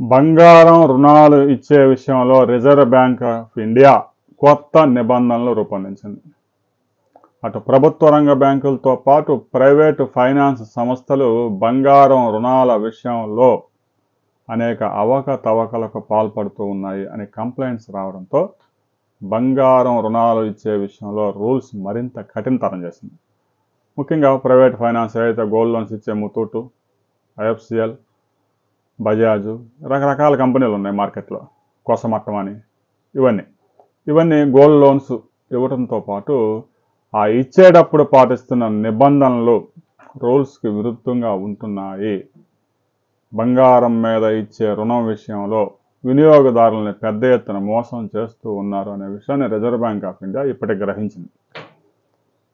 బంగారం రుణాలు ఇచ్చే విషయంలో రిజర్వ్ బ్యాంక్ ఆఫ్ ఇండియా కొత్త నిబంధనలు రూపొందించింది. అటు ప్రభుత్వ రంగ బ్యాంకులతో పాటు ప్రైవేటు ఫైనాన్స్ సంస్థలు బంగారం రుణాల విషయంలో అనేక అవకతవకలకు పాల్పడుతూ ఉన్నాయి అని కంప్లైంట్స్ రావడంతో బంగారం రుణాలు ఇచ్చే విషయంలో రూల్స్ మరింత కఠినతరం చేసింది. ముఖ్యంగా ప్రైవేట్ ఫైనాన్స్ ఏదైతే గోల్డ్ లోన్స్ ఇచ్చే ముతూటు, ఐఎఫ్సిఎల్, బజాజు, రకరకాల కంపెనీలు ఉన్నాయి మార్కెట్లో, కొసమట్టం అని, ఇవన్నీ గోల్డ్ లోన్స్ ఇవ్వడంతో పాటు ఆ ఇచ్చేటప్పుడు పాటిస్తున్న నిబంధనలు రూల్స్కి విరుద్ధంగా ఉంటున్నాయి. బంగారం మీద ఇచ్చే రుణం విషయంలో వినియోగదారులని పెద్ద ఎత్తున మోసం చేస్తూ ఉన్నారు అనే విషయాన్ని రిజర్వ్ బ్యాంక్ ఆఫ్ ఇండియా ఇప్పటికి గ్రహించింది.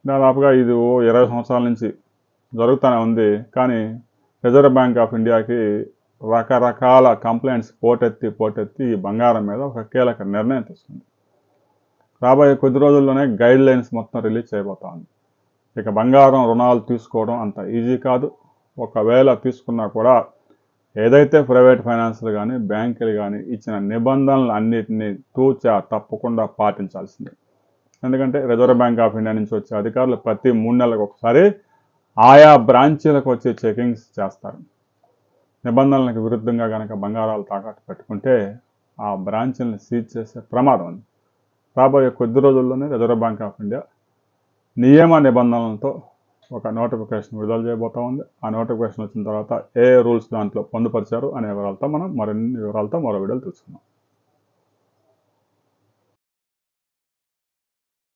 దాదాపుగా ఇది 20 సంవత్సరాల నుంచి జరుగుతూనే ఉంది. కానీ రిజర్వ్ బ్యాంక్ ఆఫ్ ఇండియాకి రకరకాల కంప్లైంట్స్ పోటెత్తి ఈ బంగారం మీద ఒక కీలక నిర్ణయం తీసుకుంది. రాబోయే కొద్ది రోజుల్లోనే గైడ్ లైన్స్ మొత్తం రిలీజ్ చేయబోతా ఉంది. ఇక బంగారం రుణాలు తీసుకోవడం అంత ఈజీ కాదు. ఒకవేళ తీసుకున్నా కూడా ఏదైతే ప్రైవేట్ ఫైనాన్స్లు కానీ బ్యాంకులు కానీ ఇచ్చిన నిబంధనలు అన్నిటినీ తూచా తప్పకుండా పాటించాల్సిందే. ఎందుకంటే రిజర్వ్ బ్యాంక్ ఆఫ్ ఇండియా నుంచి వచ్చే అధికారులు ప్రతి 3 నెలలకు ఒకసారి ఆయా బ్రాంచీలకు వచ్చి చెకింగ్స్ చేస్తారు. నిబంధనలకు విరుద్ధంగా కనుక బంగారాలు తాకట్టు పెట్టుకుంటే ఆ బ్రాంచీలను సీజ్ చేసే ప్రమాదం ఉంది. రాబోయే కొద్ది రోజుల్లోనే రిజర్వ్ బ్యాంక్ ఆఫ్ ఇండియా నియమ నిబంధనలతో ఒక నోటిఫికేషన్ విడుదల చేయబోతా ఉంది. ఆ నోటిఫికేషన్ వచ్చిన తర్వాత ఏ రూల్స్ దాంట్లో పొందుపరిచారు అనే వివరాలతో మనం మరిన్ని వివరాలతో మరో వీడియోలు తెలుసుకుందాం.